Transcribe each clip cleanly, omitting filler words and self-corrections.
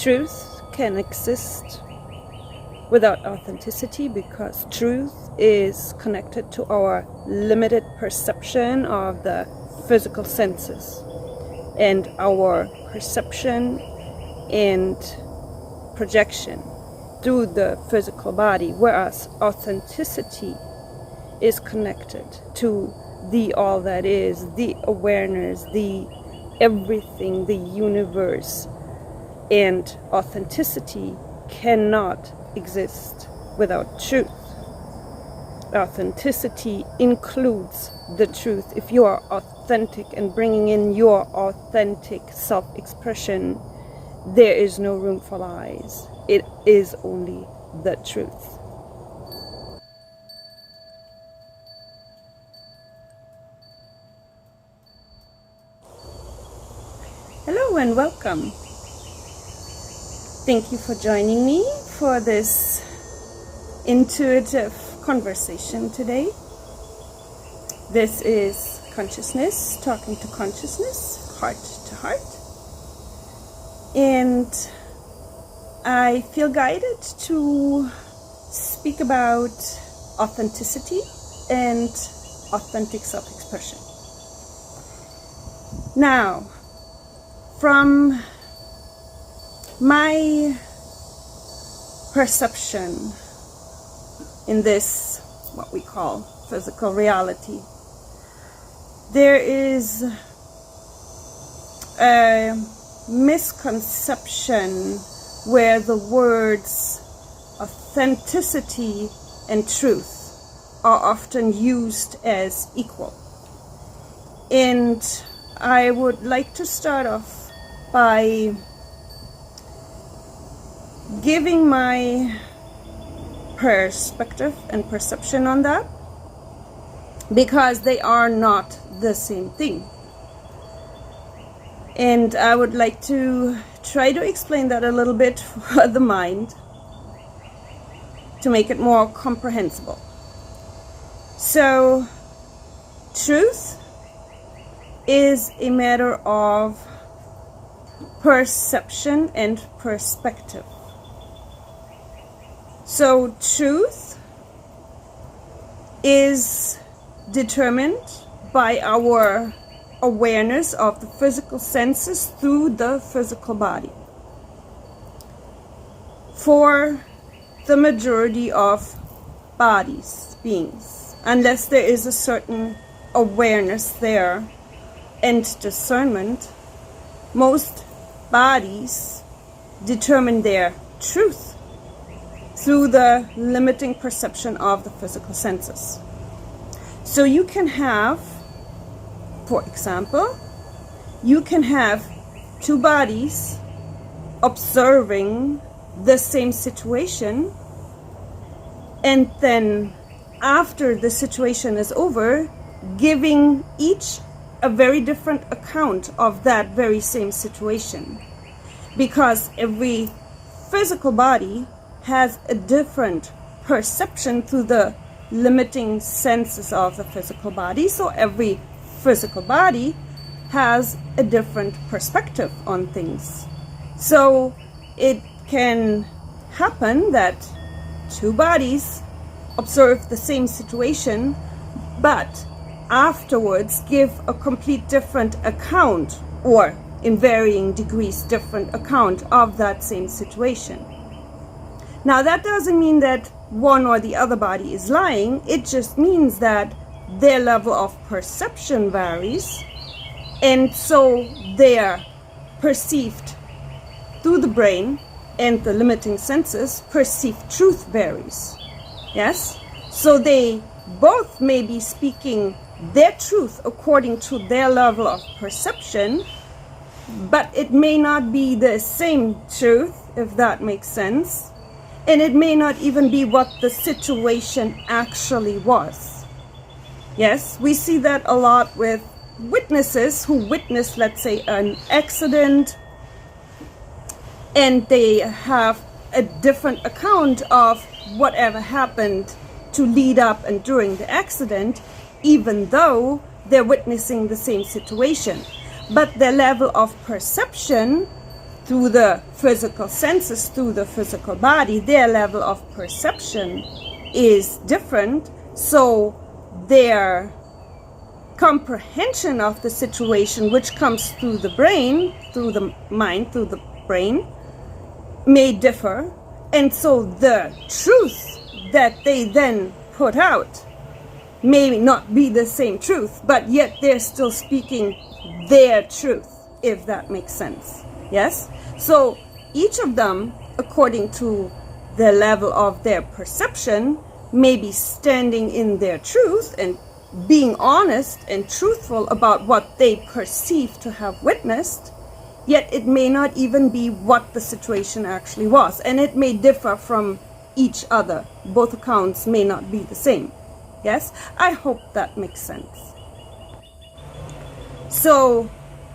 truth can exist without authenticity, because truth is connected to our limited perception of the physical senses and our perception and projection through the physical body, whereas authenticity is connected to the all that is, the awareness, the everything, the universe. And authenticity cannot exist without truth. Authenticity includes the truth. If you are authentic and bringing in your authentic self-expression, there is no room for lies. It is only the truth. Hello and welcome. Thank you for joining me for this intuitive conversation today. This is consciousness, talking to consciousness, heart to heart. And I feel guided to speak about authenticity and authentic self-expression. Now, from my perception in this, what we call physical reality, there is a misconception where the words authenticity and truth are often used as equal. And I would like to start off by giving my perspective and perception on that, because they are not the same thing. And I would like to try to explain that a little bit for the mind to make it more comprehensible. So, truth is a matter of perception and perspective. So truth is determined by our awareness of the physical senses through the physical body. For the majority of bodies, beings, unless there is a certain awareness there and discernment, most bodies determine their truth through the limiting perception of the physical senses. So you can have, for example, you can have two bodies observing the same situation, and then after the situation is over, giving each a very different account of that very same situation, because every physical body has a different perception through the limiting senses of the physical body. So every physical body has a different perspective on things. So it can happen that two bodies observe the same situation, but afterwards give a complete different account, or in varying degrees different account of that same situation. Now that doesn't mean that one or the other body is lying. It just means that their level of perception varies, and so their perceived through the brain and the limiting senses perceived truth varies. Yes? So they both may be speaking their truth according to their level of perception, but it may not be the same truth, if that makes sense. And it may not even be what the situation actually was. Yes, we see that a lot with witnesses who witness, let's say, an accident, and they have a different account of whatever happened to lead up and during the accident, even though they're witnessing the same situation. But their level of perception through the physical senses, through the physical body, their level of perception is different. So their comprehension of the situation, which comes through the brain, through the mind, through the brain, may differ. And so the truth that they then put out may not be the same truth, but yet they're still speaking their truth, if that makes sense. Yes? So each of them, according to the level of their perception, may be standing in their truth and being honest and truthful about what they perceive to have witnessed, yet it may not even be what the situation actually was, and it may differ from each other. Both accounts may not be the same. Yes? I hope that makes sense. So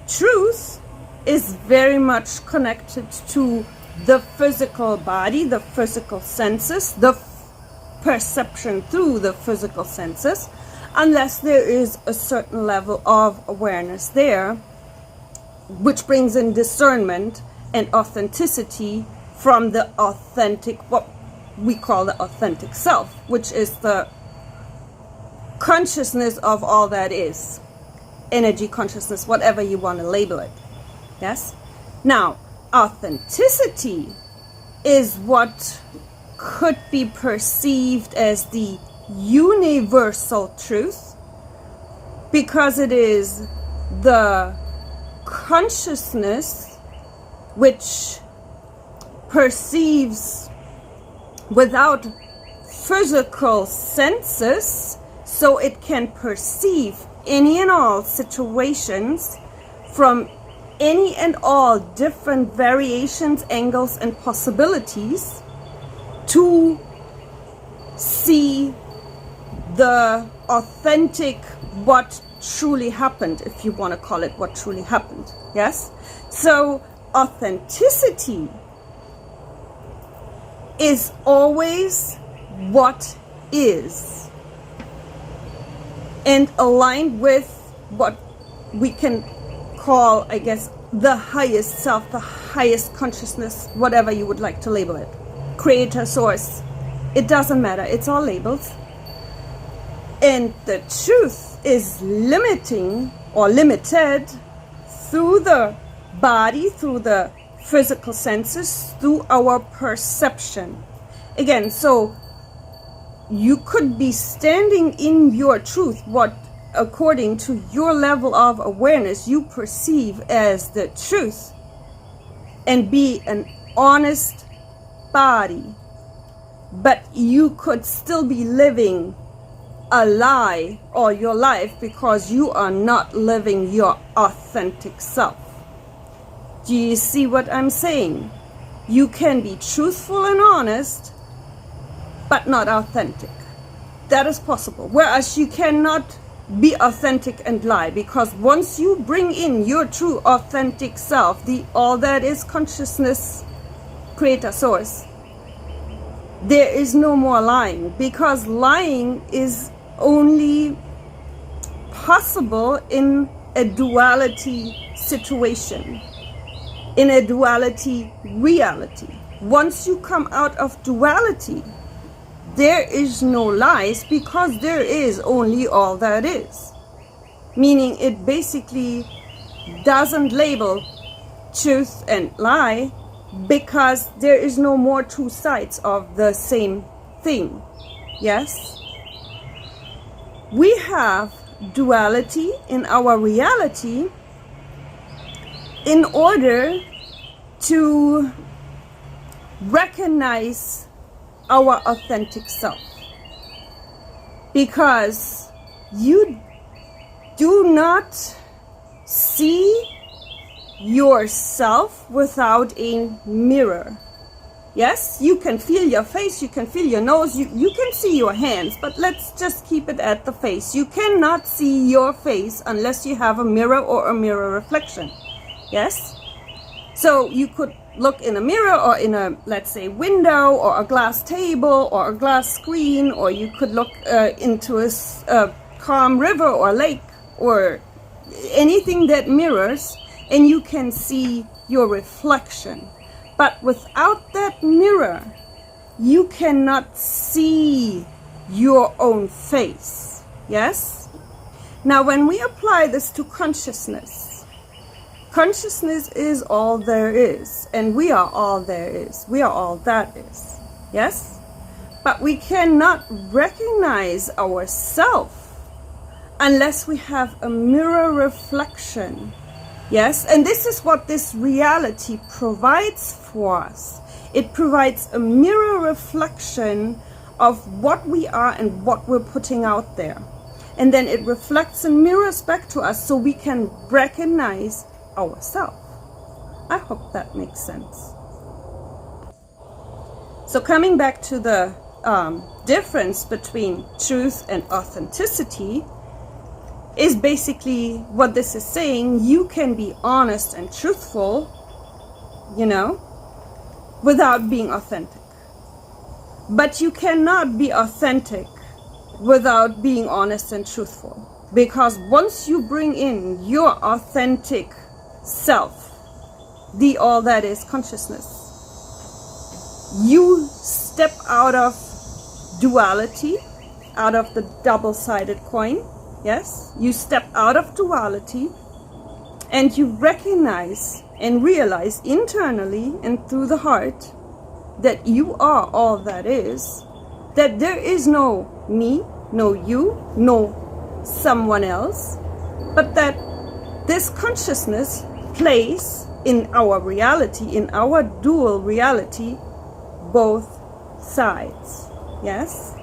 truth is very much connected to the physical body, the physical senses, the perception through the physical senses, unless there is a certain level of awareness there, which brings in discernment and authenticity from the authentic, what we call the authentic self, which is the consciousness of all that is. Energy, consciousness, whatever you want to label it. Yes? Now, authenticity is what could be perceived as the universal truth, because it is the consciousness which perceives without physical senses, so it can perceive any and all situations from any and all different variations, angles, and possibilities to see the authentic, what truly happened, if you want to call it what truly happened. Yes? So authenticity is always what is, and aligned with what we can call, I guess, the highest self, the highest consciousness, whatever you would like to label it. Creator, source, it doesn't matter, it's all labels. And the truth is limiting or limited through the body, through the physical senses, through our perception. Again, so you could be standing in your truth, what according to your level of awareness you perceive as the truth, and be an honest body, but you could still be living a lie all your life because you are not living your authentic self. Do you see what I'm saying? You can be truthful and honest, but not authentic. That is possible. Whereas you cannot be authentic and lie, because once you bring in your true authentic self, the all that is consciousness, creator, source, there is no more lying, because lying is only possible in a duality situation, in a duality reality. Once you come out of duality, there is no lies, because there is only all that is. Meaning it basically doesn't label truth and lie, because there is no more two sides of the same thing. Yes? We have duality in our reality in order to recognize our authentic self, because you do not see yourself without a mirror. Yes, you can feel your face, you can feel your nose, you can see your hands, but let's just keep it at the face. You cannot see your face unless you have a mirror or a mirror reflection. Yes? So you could look in a mirror or in a, let's say, window or a glass table or a glass screen, or you could look into a calm river or lake or anything that mirrors, and you can see your reflection. But without that mirror, you cannot see your own face. Yes? Now, when we apply this to consciousness, consciousness is all there is, and we are all there is. We are all that is. Yes? But we cannot recognize ourselves unless we have a mirror reflection. Yes? And this is what this reality provides for us. It provides a mirror reflection of what we are and what we're putting out there. And then it reflects and mirrors back to us so we can recognize ourselves. I hope that makes sense. So coming back to the difference between truth and authenticity is basically what this is saying. You can be honest and truthful, without being authentic. But you cannot be authentic without being honest and truthful. Because once you bring in your authentic self, the all that is consciousness, you step out of duality, out of the double-sided coin. Yes, you step out of duality and you recognize and realize internally and through the heart that you are all that is, that there is no me, no you, no someone else, but that this consciousness plays in our reality, in our dual reality, both sides. Yes?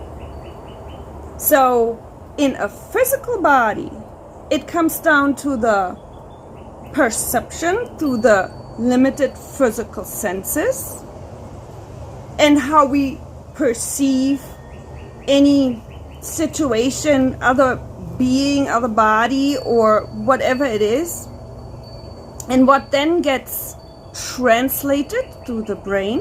So in a physical body, it comes down to the perception through the limited physical senses and how we perceive any situation, other being, other body, or whatever it is, and what then gets translated through the brain,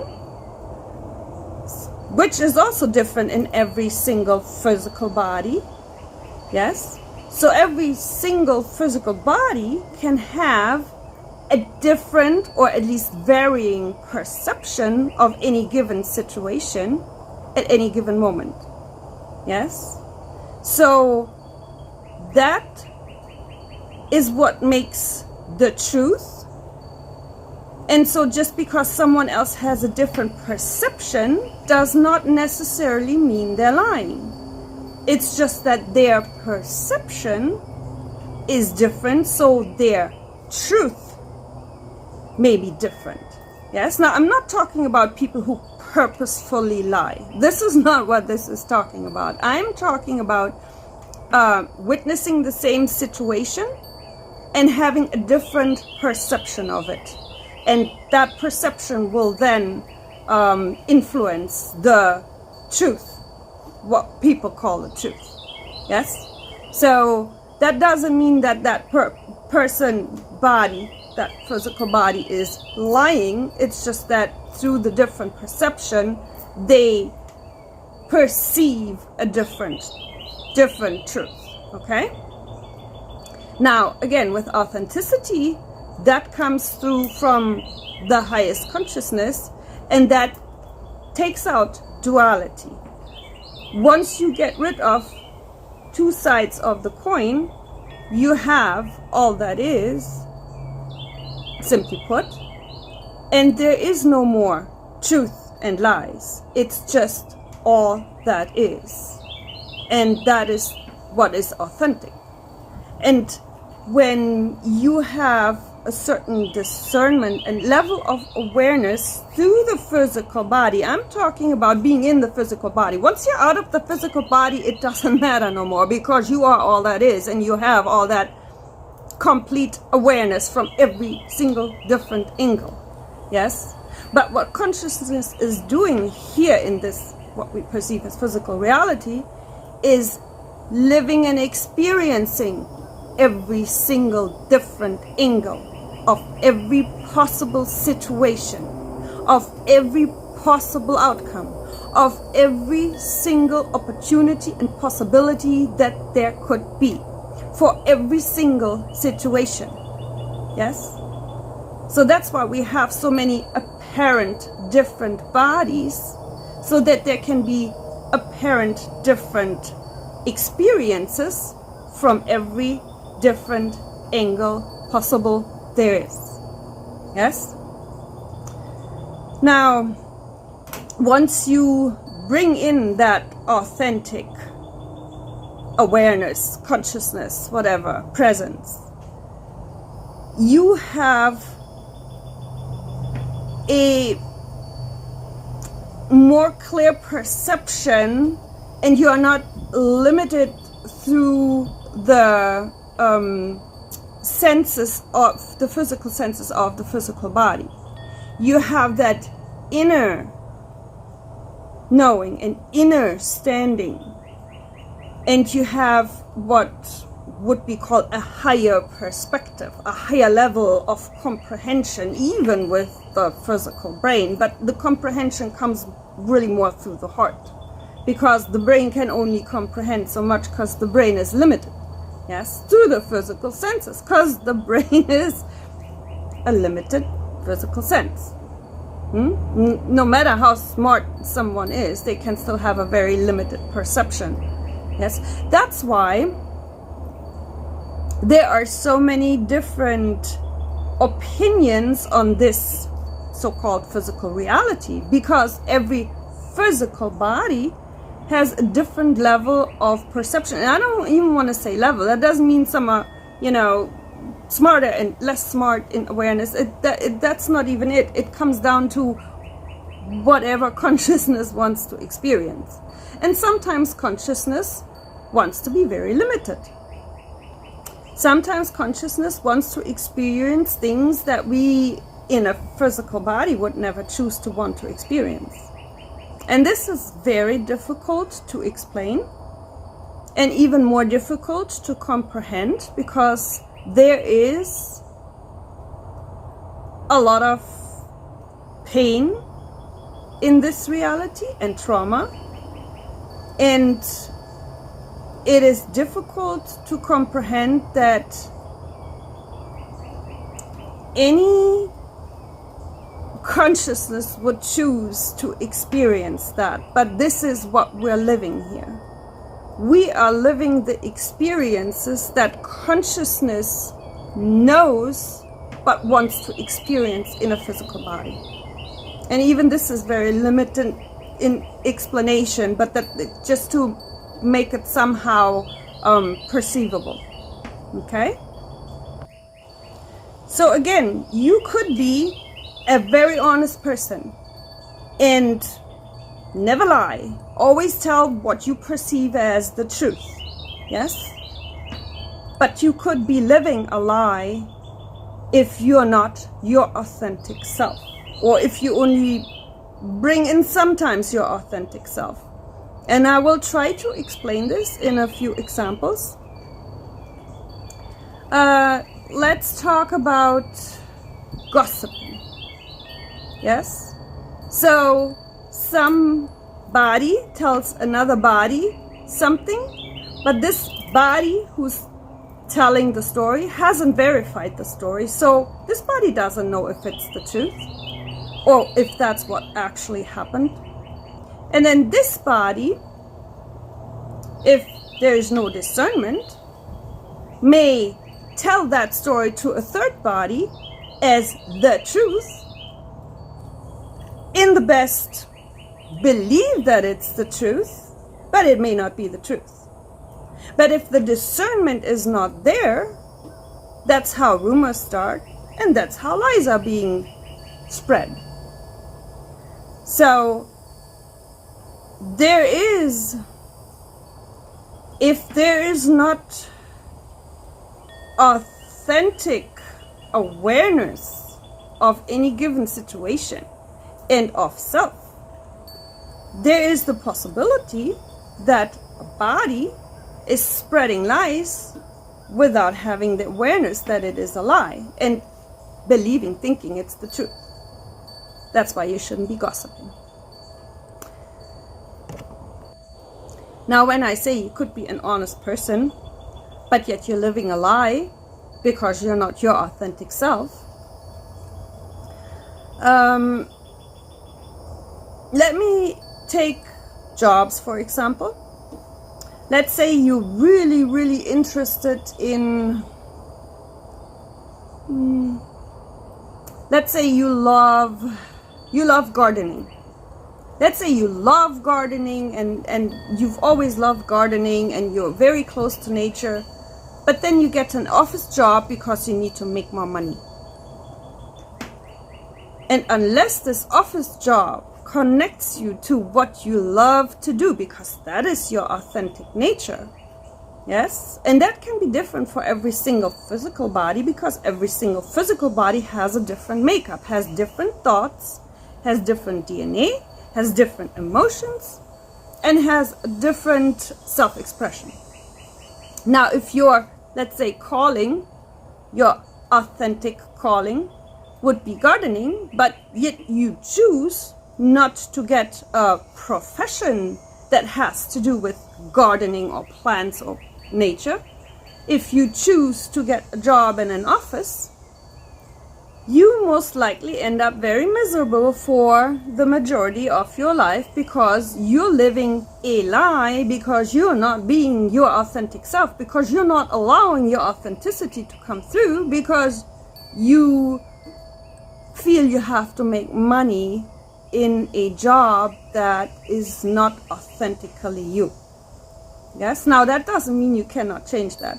which is also different in every single physical body. Yes? So every single physical body can have a different or at least varying perception of any given situation at any given moment. Yes? So that is what makes the truth. And so just because someone else has a different perception does not necessarily mean they're lying. It's just that their perception is different, so their truth may be different. Yes? Now, I'm not talking about people who purposefully lie. This is not what this is talking about. I'm talking about witnessing the same situation and having a different perception of it. And that perception will then influence the truth, what people call the truth. Yes? So that doesn't mean that that person body, that physical body, is lying. It's just that through the different perception, they perceive a different truth. Okay? Now, again, with authenticity, that comes through from the highest consciousness, and that takes out duality. Once you get rid of two sides of the coin, you have all that is, simply put, and there is no more truth and lies. It's just all that is, and that is what is authentic. And when you have a certain discernment and level of awareness through the physical body, I'm talking about being in the physical body. Once you're out of the physical body, it doesn't matter no more, because you are all that is, and you have all that complete awareness from every single different angle. Yes? But what consciousness is doing here in this, what we perceive as physical reality, is living and experiencing every single different angle of every possible situation, of every possible outcome, of every single opportunity and possibility that there could be for every single situation. Yes? So that's why we have so many apparent different bodies, so that there can be apparent different experiences from every different angle possible there is. Yes? Now, once you bring in that authentic awareness, consciousness, whatever, presence, you have a more clear perception, and you are not limited through the senses of the physical senses of the physical body. You have that inner knowing and inner standing, and you have what would be called a higher perspective, a higher level of comprehension, even with the physical brain. But the comprehension comes really more through the heart, because the brain can only comprehend so much, because the brain is limited, yes, through the physical senses, because the brain is a limited physical sense. No matter how smart someone is, they can still have a very limited perception. Yes, that's why there are so many different opinions on this so-called physical reality, because every physical body has a different level of perception. And I don't even want to say level. That doesn't mean some are, smarter and less smart in awareness. That's not even it. It comes down to whatever consciousness wants to experience. And sometimes consciousness wants to be very limited. Sometimes consciousness wants to experience things that we in a physical body would never choose to want to experience. And this is very difficult to explain, and even more difficult to comprehend, because there is a lot of pain in this reality and trauma, and it is difficult to comprehend that any consciousness would choose to experience that. But this is what we're living here. We are living the experiences that consciousness knows but wants to experience in a physical body. And even this is very limited in explanation, but that just to make it somehow perceivable. Okay? So again, you could be a very honest person and never lie. Always tell what you perceive as the truth. Yes? But you could be living a lie if you're not your authentic self, or if you only bring in sometimes your authentic self. And I will try to explain this in a few examples. Let's talk about gossiping. Yes? So some body tells another body something, but this body who's telling the story hasn't verified the story, so this body doesn't know if it's the truth or if that's what actually happened. And then this body, if there is no discernment, may tell that story to a third body as the truth, in the best belief that it's the truth, but it may not be the truth. But if the discernment is not there, that's how rumors start, and that's how lies are being spread. So if there is not authentic awareness of any given situation and of self, there is the possibility that a body is spreading lies without having the awareness that it is a lie and thinking it's the truth. That's why you shouldn't be gossiping. Now, when I say you could be an honest person, but yet you're living a lie because you're not your authentic self, Let me take jobs, for example. Let's say you're really, really interested in, let's say you love gardening. Let's say you love gardening and you've always loved gardening and you're very close to nature, but then you get an office job because you need to make more money. And unless this office job connects you to what you love to do, because that is your authentic nature, yes, and that can be different for every single physical body, because every single physical body has a different makeup, has different thoughts, has different DNA, has different emotions, and has a different self-expression. Now, if your, let's say, calling, your authentic calling would be gardening, but yet you choose not to get a profession that has to do with gardening or plants or nature, if you choose to get a job in an office, you most likely end up very miserable for the majority of your life, because you're living a lie, because you're not being your authentic self, because you're not allowing your authenticity to come through, because you feel you have to make money in a job that is not authentically you. Yes, now that doesn't mean you cannot change that.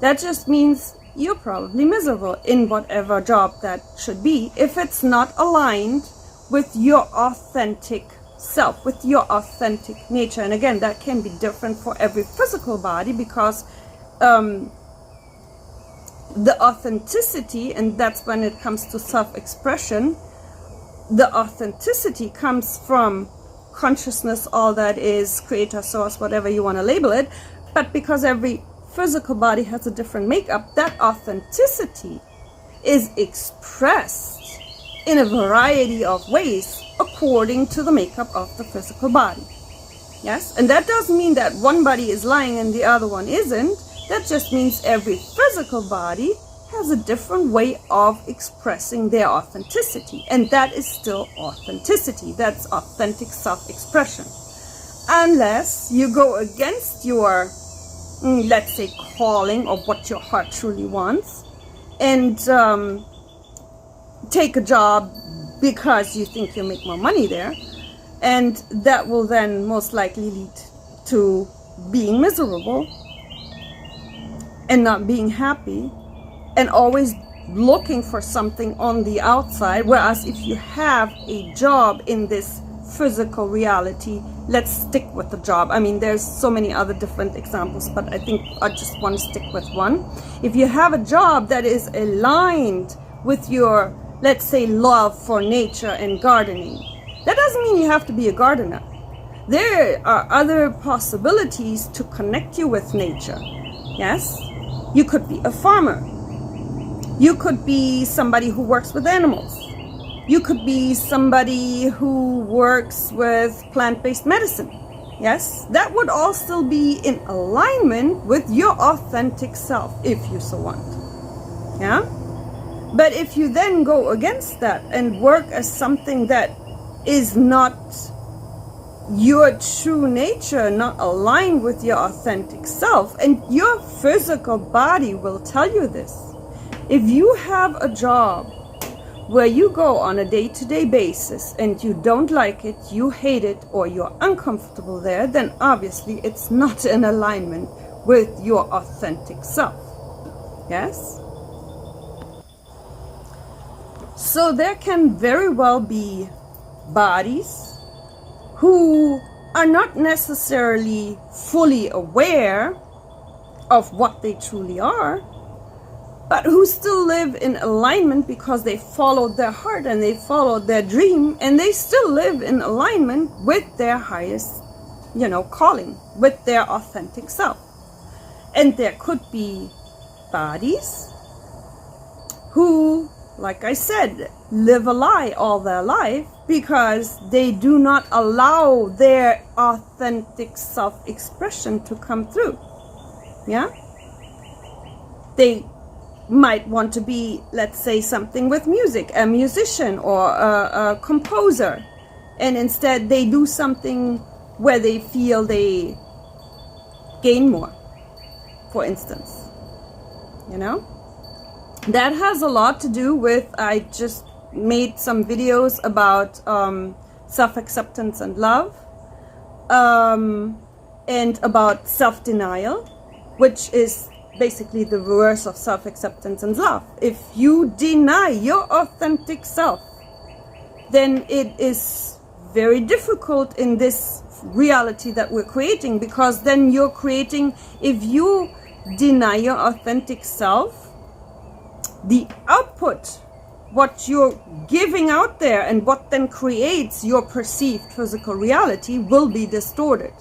That just means you're probably miserable in whatever job that should be, if it's not aligned with your authentic self, with your authentic nature. And again, that can be different for every physical body, because the authenticity, and that's when it comes to self-expression, the authenticity comes from consciousness, all that is, creator, source, whatever you want to label it. But because every physical body has a different makeup, that authenticity is expressed in a variety of ways according to the makeup of the physical body. Yes, and that doesn't mean that one body is lying and the other one isn't. That just means every physical body has a different way of expressing their authenticity, and that is still authenticity. That's authentic self-expression. Unless you go against your, let's say, calling, or what your heart truly wants, and take a job because you think you'll make more money there, and that will then most likely lead to being miserable and not being happy, and always looking for something on the outside. Whereas if you have a job in this physical reality, let's stick with the job. I mean, there's so many other different examples, but I think I just want to stick with one. If you have a job that is aligned with your, let's say, love for nature and gardening, that doesn't mean you have to be a gardener. There are other possibilities to connect you with nature. Yes, you could be a farmer. You could be somebody who works with animals. You could be somebody who works with plant-based medicine. Yes, that would all still be in alignment with your authentic self, if you so want. Yeah? But if you then go against that and work as something that is not your true nature, not aligned with your authentic self, and your physical body will tell you this. If you have a job where you go on a day-to-day basis and you don't like it, you hate it, or you're uncomfortable there, then obviously it's not in alignment with your authentic self. Yes? So there can very well be bodies who are not necessarily fully aware of what they truly are, but who still live in alignment because they followed their heart and they followed their dream, and they still live in alignment with their highest, calling, with their authentic self. And there could be bodies who, like I said, live a lie all their life because they do not allow their authentic self-expression to come through. Yeah? They might want to be, let's say, something with music, a musician or a composer, and instead they do something where they feel they gain more, for instance. You know, that has a lot to do with, I just made some videos about self-acceptance and love, and about self-denial, which is basically the reverse of self-acceptance and love. If you deny your authentic self, then it is very difficult in this reality that we're creating, because then you're creating, if you deny your authentic self, the output, what you're giving out there and what then creates your perceived physical reality, will be distorted.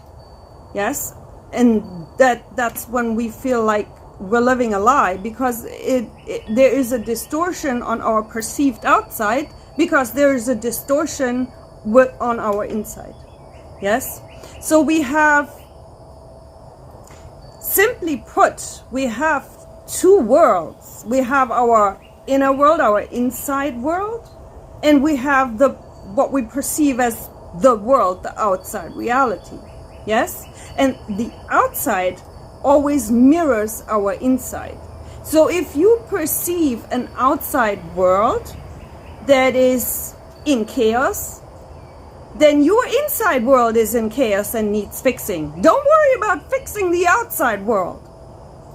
Yes, and that's when we feel like we're living a lie, because there is a distortion on our perceived outside, because there is a distortion on our inside. Yes, so we have, simply put, we have two worlds. We have our inner world, our inside world, and we have what we perceive as the world, the outside reality. Yes, and the outside always mirrors our inside. So if you perceive an outside world that is in chaos, then your inside world is in chaos and needs fixing. Don't worry about fixing the outside world.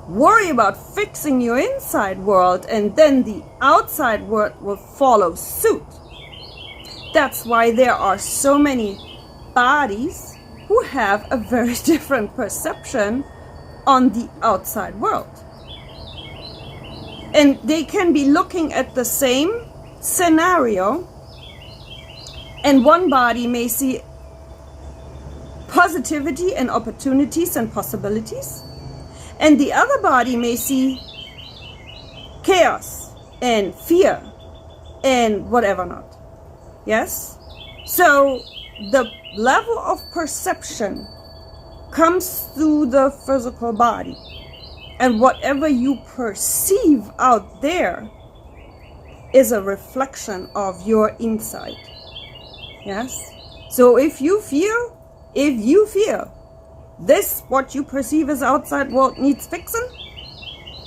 Worry about fixing your inside world, and then the outside world will follow suit. That's why there are so many bodies who have a very different perception on the outside world. And they can be looking at the same scenario, and one body may see positivity and opportunities and possibilities, and the other body may see chaos and fear and whatever not. Yes? So the level of perception comes through the physical body, and whatever you perceive out there is a reflection of your inside. Yes? So if you feel this, what you perceive as outside world, needs fixing,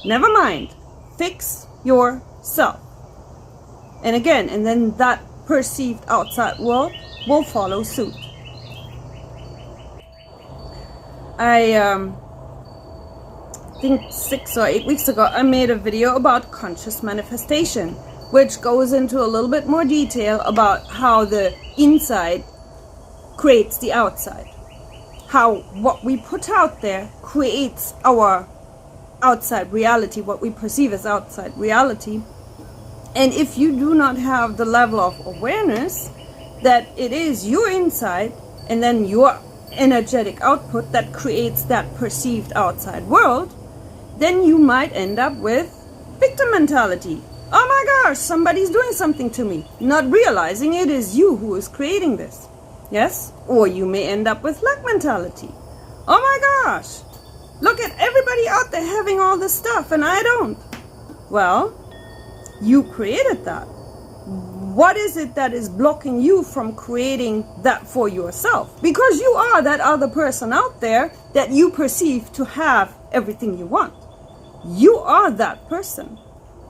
never mind, fix yourself. And again, and then that perceived outside world will follow suit. I think 6 or 8 weeks ago, I made a video about conscious manifestation, which goes into a little bit more detail about how the inside creates the outside. How what we put out there creates our outside reality, what we perceive as outside reality. And if you do not have the level of awareness that it is your inside and then your energetic output that creates that perceived outside world, then you might end up with victim mentality. Oh my gosh, somebody's doing something to me, not realizing it is you who is creating this. Yes? Or you may end up with lack mentality. Oh my gosh, look at everybody out there having all this stuff and I don't. Well, you created that. What is it that is blocking you from creating that for yourself? Because you are that other person out there that you perceive to have everything you want. You are that person.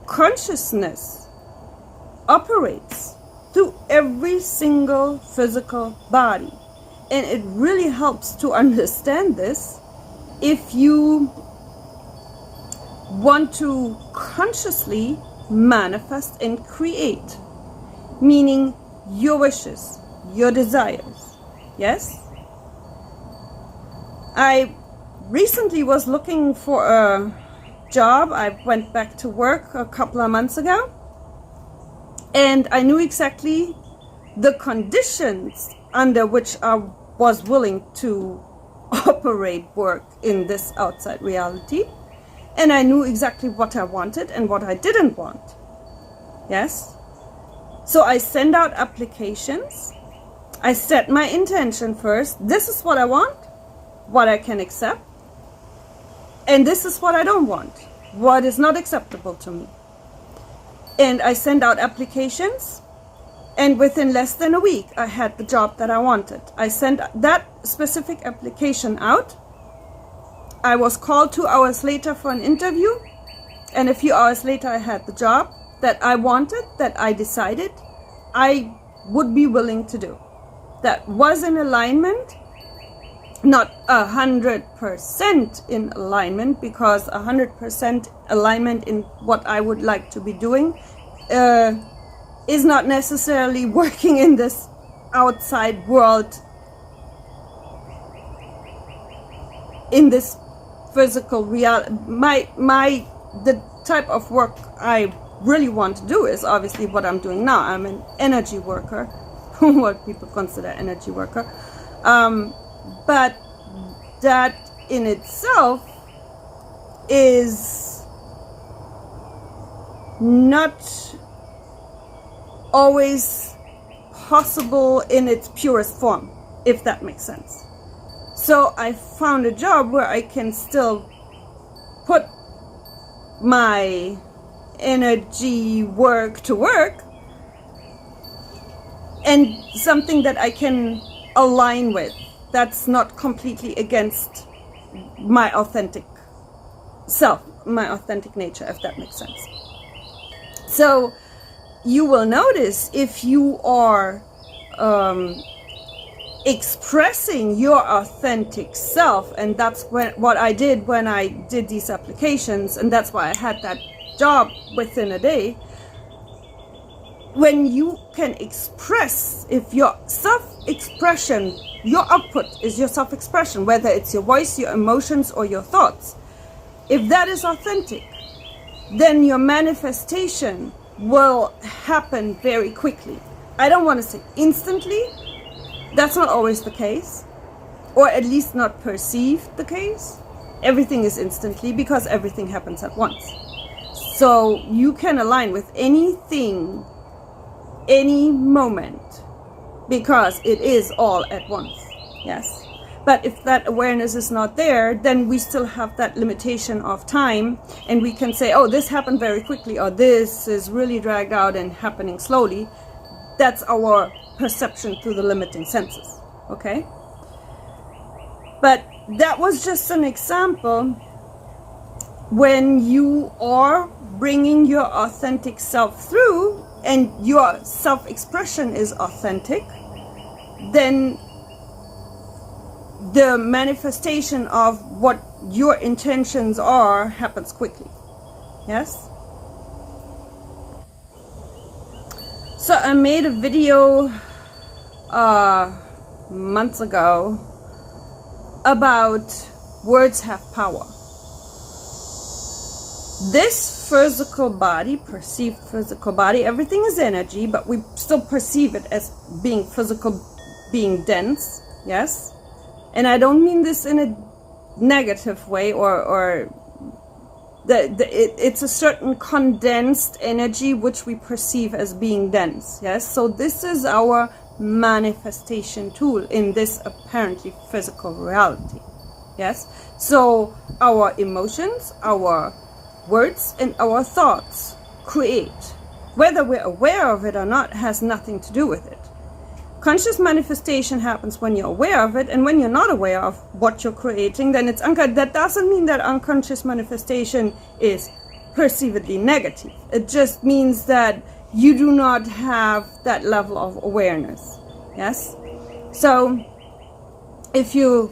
Consciousness operates through every single physical body. And it really helps to understand this if you want to consciously manifest and create, meaning your wishes, your desires. Yes? I recently was looking for a job. I went back to work a couple of months ago, and I knew exactly the conditions under which I was willing to operate work in this outside reality, and I knew exactly what I wanted and what I didn't want. Yes? So I send out applications. I set my intention first. This is what I want, what I can accept, and this is what I don't want. what is not acceptable to me. And I sent out applications, and within less than a week, I had the job that I wanted. I sent that specific application out. I was called 2 hours later for an interview, and a few hours later, I had the job that I wanted, that I decided I would be willing to do. That was in alignment, not 100% in alignment, because 100% alignment in what I would like to be doing is not necessarily working in this outside world, in this physical reality. The type of work I really want to do is obviously what I'm doing now. I'm an energy worker, what people consider energy worker. But that in itself is not always possible in its purest form, if that makes sense. So I found a job where I can still put my energy work to work, and something that I can align with, that's not completely against my authentic self, my authentic nature, if that makes sense. So you will notice, if you are expressing your authentic self, and that's what I did when I did these applications, and that's why I had that job within a day. When you can express, if your self-expression, your output is your self-expression, whether it's your voice, your emotions, or your thoughts, if that is authentic, then your manifestation will happen very quickly. I don't want to say instantly. That's not always the case, or at least not perceived the case. Everything is instantly, because everything happens at once. So you can align with anything, any moment, because it is all at once. Yes. But if that awareness is not there, then we still have that limitation of time, and we can say, oh, this happened very quickly, or this is really dragged out and happening slowly. That's our perception through the limiting senses. Okay? But that was just an example. When you are bringing your authentic self through, and your self-expression is authentic, then the manifestation of what your intentions are happens quickly. Yes? So I made a video months ago about words have power. This physical body, perceived physical body, everything is energy, but we still perceive it as being physical, being dense. Yes? And I don't mean this in a negative way, or it's a certain condensed energy which we perceive as being dense. Yes, so this is our manifestation tool in this apparently physical reality. Yes, so our emotions, our words, and our thoughts create. Whether we're aware of it or not has nothing to do with it. Conscious manifestation happens when you're aware of it, and when you're not aware of what you're creating, then it's that doesn't mean that unconscious manifestation is perceivedly negative. It just means that you do not have that level of awareness. Yes? So if you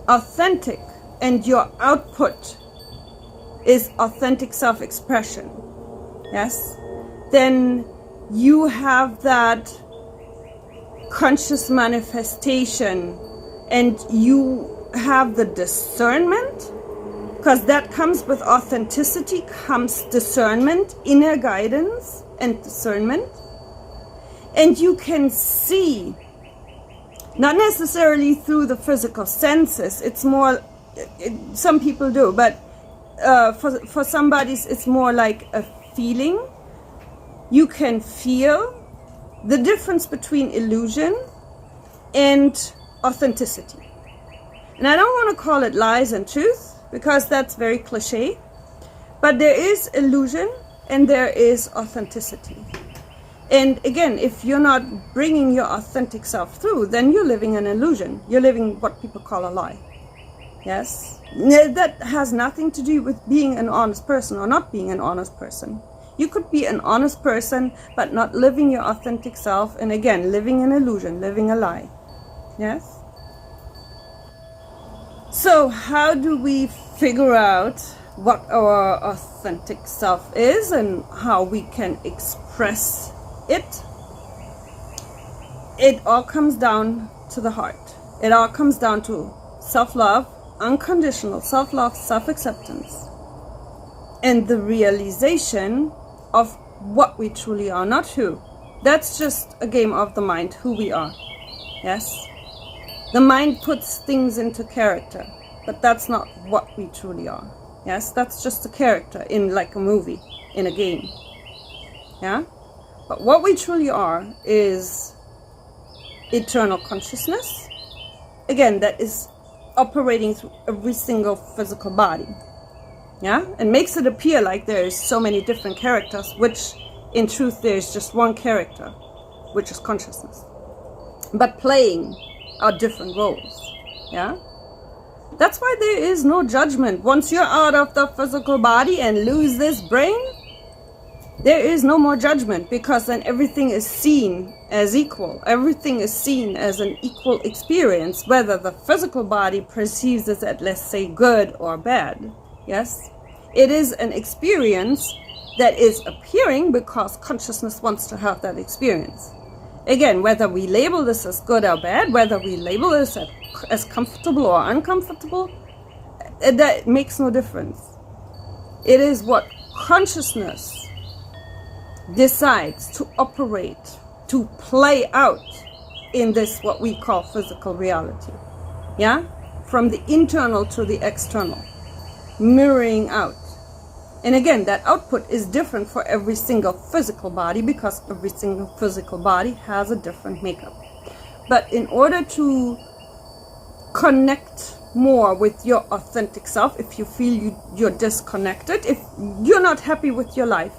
authentic and your output is authentic self-expression, yes, then you have that conscious manifestation, and you have the discernment, because that comes with authenticity, comes discernment, inner guidance and discernment. And you can see, not necessarily through the physical senses, it's more, some people do, but for somebody it's more like a feeling. You can feel the difference between illusion and authenticity. And I don't want to call it lies and truth, because that's very cliche. But there is illusion and there is authenticity. And again, if you're not bringing your authentic self through, then you're living an illusion. You're living what people call a lie. Yes? That has nothing to do with being an honest person or not being an honest person. You could be an honest person, but not living your authentic self. And again, living an illusion, living a lie. Yes? So how do we figure out what our authentic self is and how we can express it? It all comes down to the heart. It all comes down to self-love, unconditional self-love, self-acceptance, and the realization of what we truly are, not who. That's just a game of the mind, who we are. Yes? The mind puts things into character, but that's not what we truly are. Yes? That's just a character in like a movie, in a game. Yeah? But what we truly are is eternal consciousness. Again, that is operating through every single physical body. Yeah? And makes it appear like there is so many different characters, which in truth there is just one character, which is consciousness. But playing are different roles. Yeah? That's why there is no judgment. Once you're out of the physical body and lose this brain, there is no more judgment, because then everything is seen as equal. Everything is seen as an equal experience, whether the physical body perceives it as, let's say, good or bad. Yes? It is an experience that is appearing because consciousness wants to have that experience. Again, whether we label this as good or bad, whether we label this as comfortable or uncomfortable, that makes no difference. It is what consciousness decides to operate, to play out in this what we call physical reality. Yeah? From the internal to the external, mirroring out. And again, that output is different for every single physical body, because every single physical body has a different makeup. But in order to connect more with your authentic self, if you feel you're disconnected, if you're not happy with your life,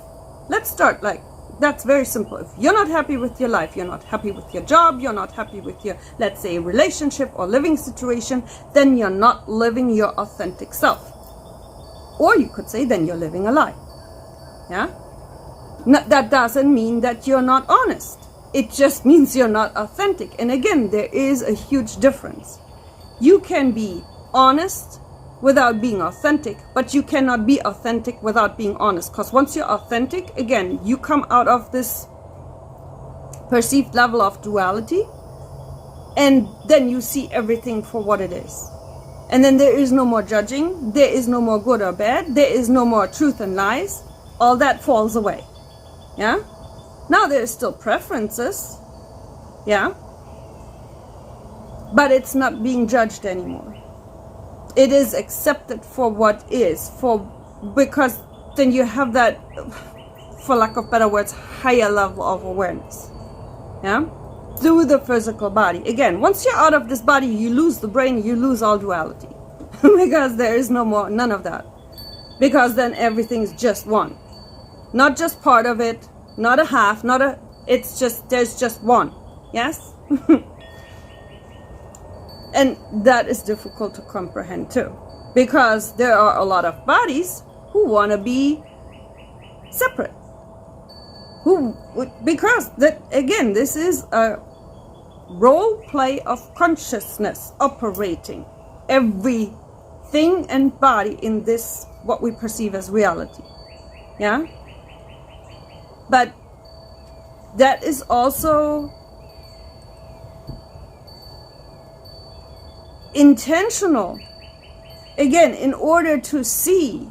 let's start like, that's very simple. If you're not happy with your life, you're not happy with your job, you're not happy with your, let's say, relationship or living situation, then you're not living your authentic self. Or you could say, then you're living a lie. Yeah? That doesn't mean that you're not honest. It just means you're not authentic. And again, there is a huge difference. You can be honest without being authentic, but you cannot be authentic without being honest. Because once you're authentic, again, you come out of this perceived level of duality, and then you see everything for what it is. And then there is no more judging, there is no more good or bad, there is no more truth and lies. All that falls away. Yeah? Now there is still preferences. Yeah? But it's not being judged anymore. It is accepted for what is, because then you have that, for lack of better words, higher level of awareness. Yeah? Through the physical body. Again, once you're out of this body, you lose the brain, you lose all duality. Because there is no more, none of that. Because then everything's just one. Not just part of it, not a half, it's just, there's just one. Yes? And that is difficult to comprehend too. Because there are a lot of bodies who want to be separate. Because that, again, this is a role play of consciousness operating everything and body in this, what we perceive as reality. Yeah? But that is also intentional. Again, in order to see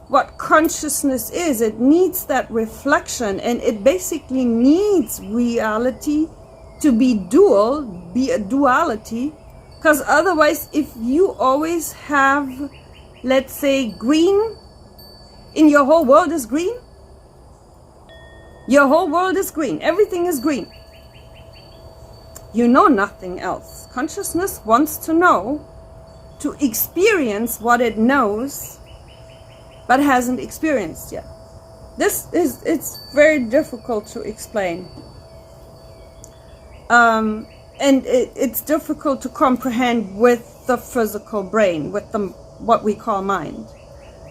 what consciousness is, it needs that reflection, and it basically needs reality to be dual, be a duality. Because otherwise, if you always have, let's say, green, in your whole world is green, your whole world is green, everything is green, you know nothing else. Consciousness wants to know, to experience what it knows but hasn't experienced yet. It's very difficult to explain. And it's difficult to comprehend with the physical brain, with what we call mind,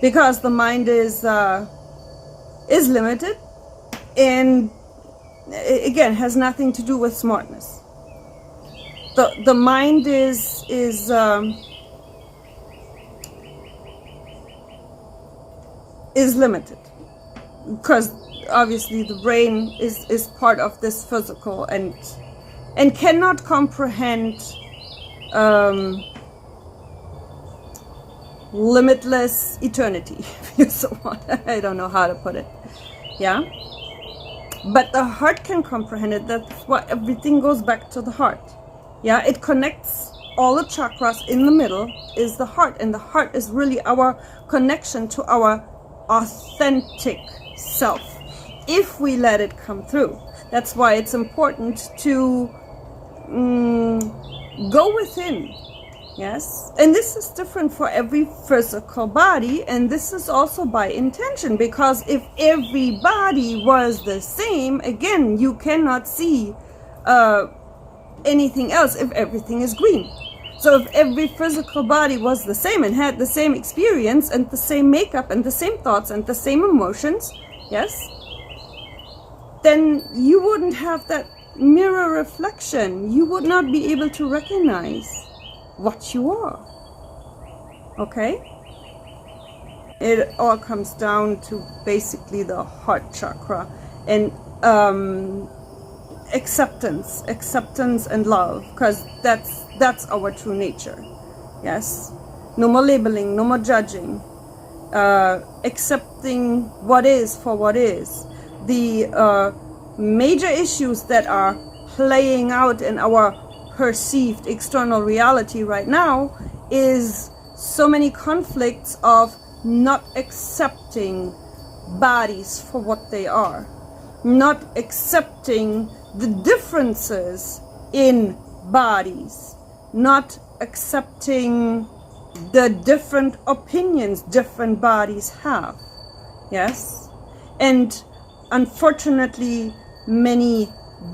because the mind is limited, and again has nothing to do with smartness. The mind is limited, because obviously the brain is part of this physical and cannot comprehend limitless eternity, if you so want. I don't know how to put it. Yeah, but the heart can comprehend it. That's why everything goes back to the heart. Yeah, it connects all the chakras. In the middle is the heart, and the heart is really our connection to our authentic self, if we let it come through. That's why it's important to go within. Yes, and this is different for every physical body, and this is also by intention, because if every body was the same, again, you cannot see anything else if everything is green. So if every physical body was the same and had the same experience and the same makeup and the same thoughts and the same emotions, yes, then you wouldn't have that mirror reflection. You would not be able to recognize what you are. Okay? It all comes down to basically the heart chakra and acceptance and love, because that's our true nature. Yes, no more labeling, no more judging, accepting what is for what is. The major issues that are playing out in our perceived external reality right now is so many conflicts of not accepting bodies for what they are, not accepting the differences in bodies, not accepting the different opinions different bodies have. Yes, and unfortunately many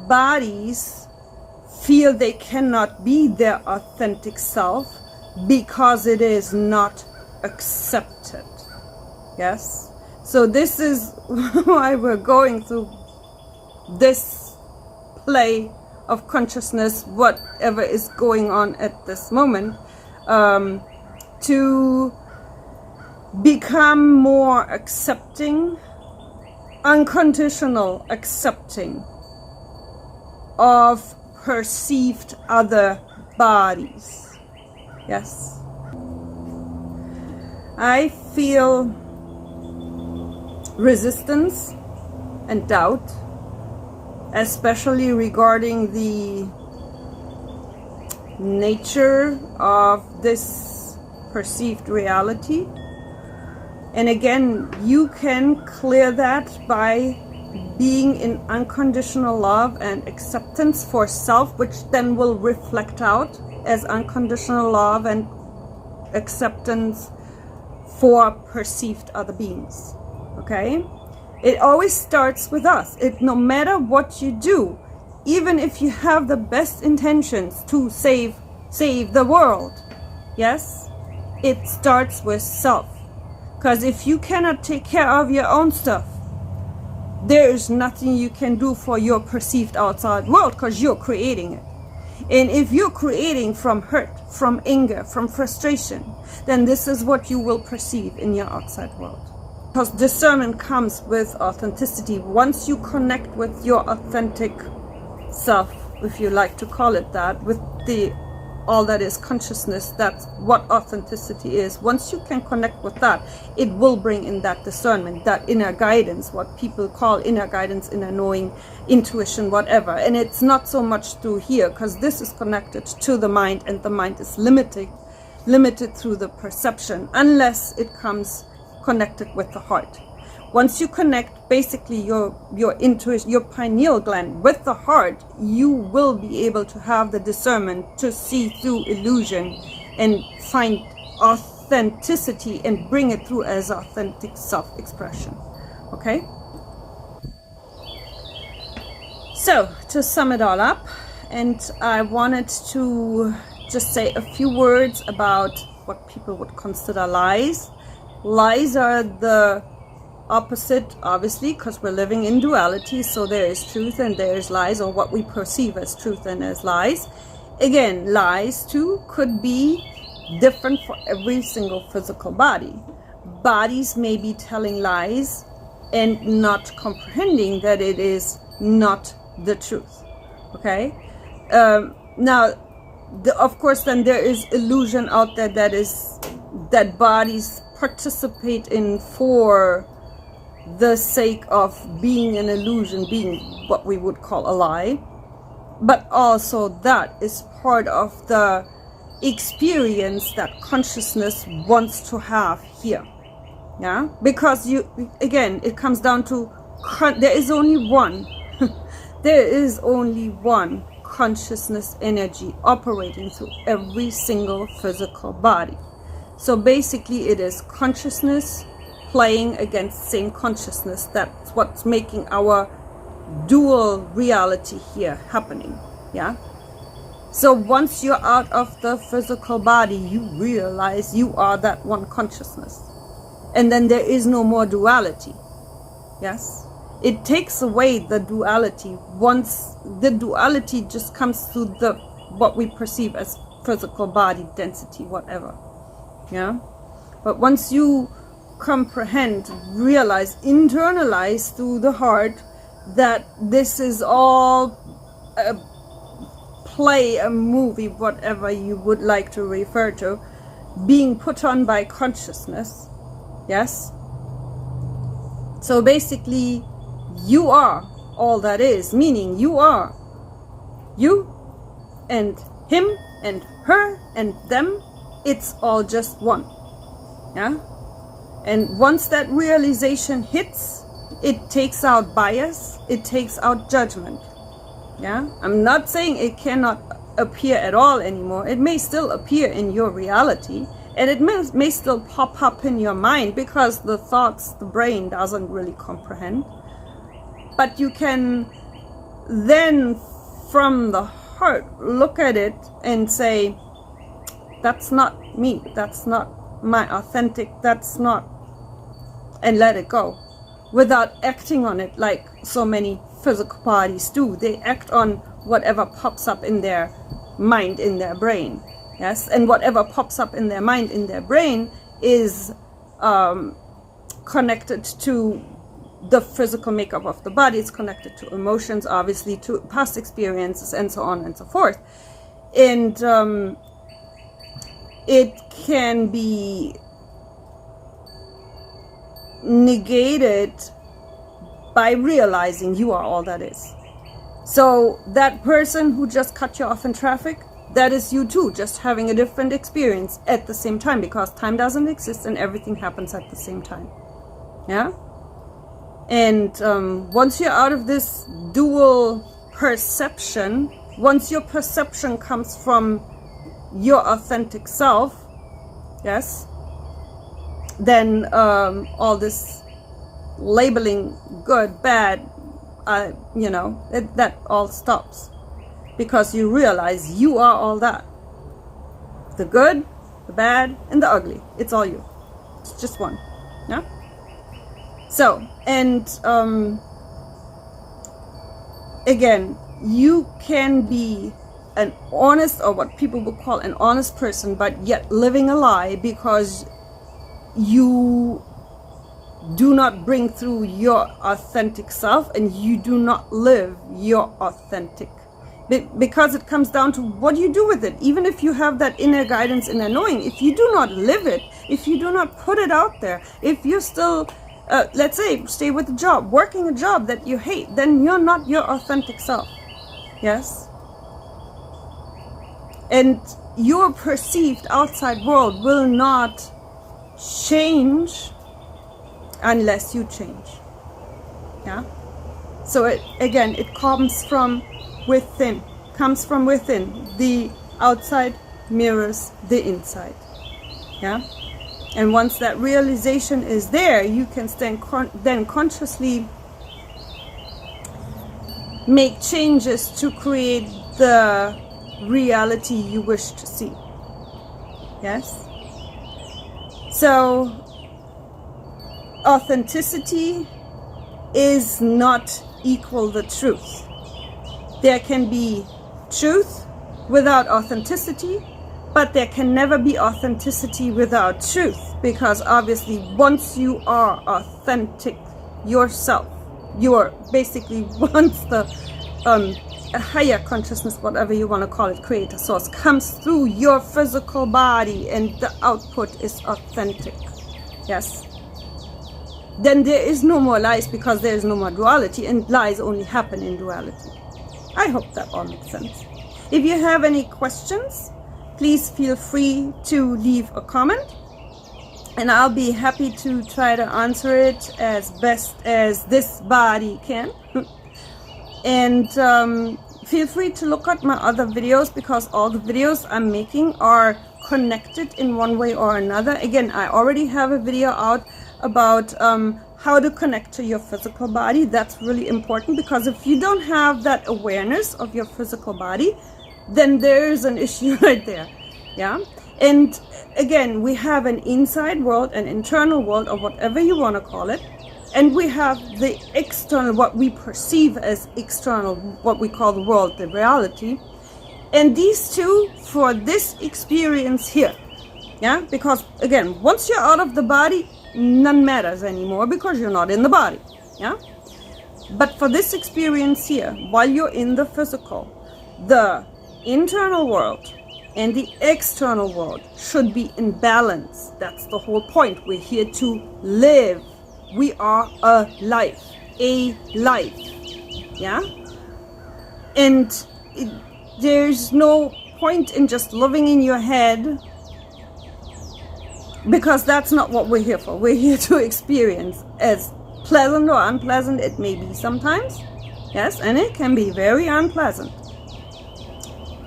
bodies feel they cannot be their authentic self because it is not accepted. Yes, so this is why we're going through this play of consciousness, whatever is going on at this moment, to become more accepting, unconditional accepting of perceived other bodies. Yes, I feel resistance and doubt, especially regarding the nature of this perceived reality. And again, you can clear that by being in unconditional love and acceptance for self, which then will reflect out as unconditional love and acceptance for perceived other beings. Okay? It always starts with us. No matter what you do, even if you have the best intentions to save the world, yes, it starts with self. Because if you cannot take care of your own stuff, there is nothing you can do for your perceived outside world, because you're creating it. And if you're creating from hurt, from anger, from frustration, then this is what you will perceive in your outside world. Because discernment comes with authenticity. Once you connect with your authentic self, if you like to call it that, with all that is consciousness, that's what authenticity is. Once you can connect with that, it will bring in that discernment, that inner guidance, what people call inner guidance, inner knowing, intuition, whatever. And it's not so much through here, because this is connected to the mind, and the mind is limited through the perception, unless it comes connected with the heart. Once you connect basically your intuition, your pineal gland with the heart, you will be able to have the discernment to see through illusion and find authenticity and bring it through as authentic self-expression. Okay? So, to sum it all up, and I wanted to just say a few words about what people would consider lies. Lies are the opposite, obviously, because we're living in duality, so there is truth and there is lies, or what we perceive as truth and as lies. Again, lies too could be different for every single physical body. Bodies may be telling lies and not comprehending that it is not the truth. Okay? Now, of course, then there is illusion out there that bodies participate in for the sake of being an illusion, being what we would call a lie. But also that is part of the experience that consciousness wants to have here. Yeah, because again, it comes down to there is only one there is only one consciousness energy operating through every single physical body. So basically it is consciousness playing against same consciousness. That's what's making our dual reality here happening. Yeah. So once you're out of the physical body, you realize you are that one consciousness. And then there is no more duality. Yes? It takes away the duality. Once the duality just comes through what we perceive as physical body, density, whatever. Yeah? But once you comprehend, realize, internalize through the heart that this is all a play, a movie, whatever you would like to refer to, being put on by consciousness. Yes? So basically, you are all that is, meaning you are you and him and her and them. It's all just one. Yeah? And once that realization hits, it takes out bias, it takes out judgment. Yeah? I'm not saying it cannot appear at all anymore. It may still appear in your reality, and it may still pop up in your mind because the thoughts, the brain doesn't really comprehend. But you can then, from the heart, look at it and say, that's not me, that's not my authentic, that's not, and let it go. Without acting on it like so many physical bodies do. They act on whatever pops up in their mind, in their brain. Yes, and whatever pops up in their mind, in their brain is connected to the physical makeup of the body. It's connected to emotions, obviously, to past experiences, and so on and so forth. And it can be negated by realizing you are all that is. So that person who just cut you off in traffic, that is you too, just having a different experience at the same time, because time doesn't exist and everything happens at the same time. Yeah? And once you're out of this dual perception, once your perception comes from your authentic self, yes, then all this labeling good, bad, that all stops. Because you realize you are all that. The good, the bad, and the ugly. It's all you. It's just one. Yeah? So, and again, you can be an honest, or what people would call an honest person, but yet living a lie because you do not bring through your authentic self and you do not live your authentic. Because it comes down to what do you do with it. Even if you have that inner guidance, inner knowing, if you do not live it, if you do not put it out there, if you still, let's say, stay with a job, working a job that you hate, then you're not your authentic self. Yes? And your perceived outside world will not change unless you change. Yeah? So it comes from within. Comes from within. The outside mirrors the inside. Yeah? And once that realization is there, you can then consciously make changes to create the reality you wish to see. Yes? So, authenticity is not equal the truth. There can be truth without authenticity, but there can never be authenticity without truth, because obviously once you are authentic yourself, you're basically, once the a higher consciousness, whatever you want to call it, creator source, comes through your physical body and the output is authentic, yes, then there is no more lies, because there is no more duality, and lies only happen in duality. I hope that all makes sense. If you have any questions, please feel free to leave a comment, and I'll be happy to try to answer it as best as this body can. And feel free to look at my other videos, because all the videos I'm making are connected in one way or another. Again, I already have a video out about how to connect to your physical body. That's really important, because if you don't have that awareness of your physical body, then there's an issue right there. Yeah. And again, we have an inside world, an internal world, or whatever you want to call it. And we have the external, what we perceive as external, what we call the world, the reality. And these two, for this experience here, yeah, because again, once you're out of the body, none matters anymore, because you're not in the body, yeah. But for this experience here, while you're in the physical, the internal world and the external world should be in balance. That's the whole point. We're here to live. We are a life, yeah? And there's no point in just living in your head, because that's not what we're here for. We're here to experience, as pleasant or unpleasant it may be sometimes, yes, and it can be very unpleasant.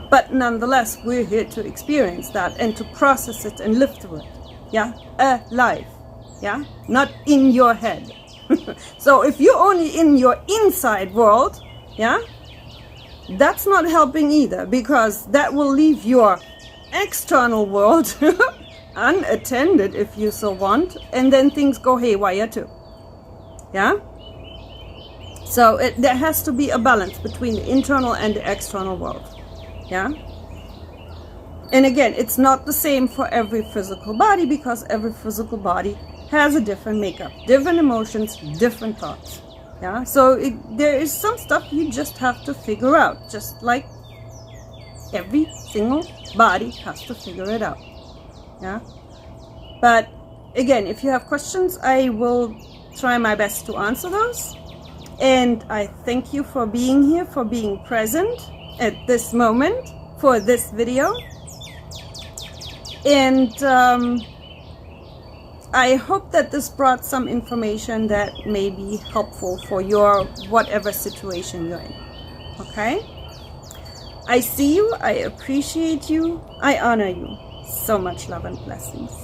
But nonetheless, we're here to experience that and to process it and live through it, yeah? Alive. Yeah, not in your head. So if you're only in your inside world, yeah, that's not helping either, because that will leave your external world unattended, if you so want, and then things go haywire too. Yeah. So there has to be a balance between the internal and the external world. Yeah. And again, it's not the same for every physical body, because every physical body has a different makeup, different emotions, different thoughts. Yeah, so there is some stuff you just have to figure out, just like every single body has to figure it out. Yeah, but again, if you have questions, I will try my best to answer those. And I thank you for being here, for being present at this moment for this video. And I hope that this brought some information that may be helpful for your whatever situation you're in. Okay? I see you, I appreciate you, I honor you. So much love and blessings.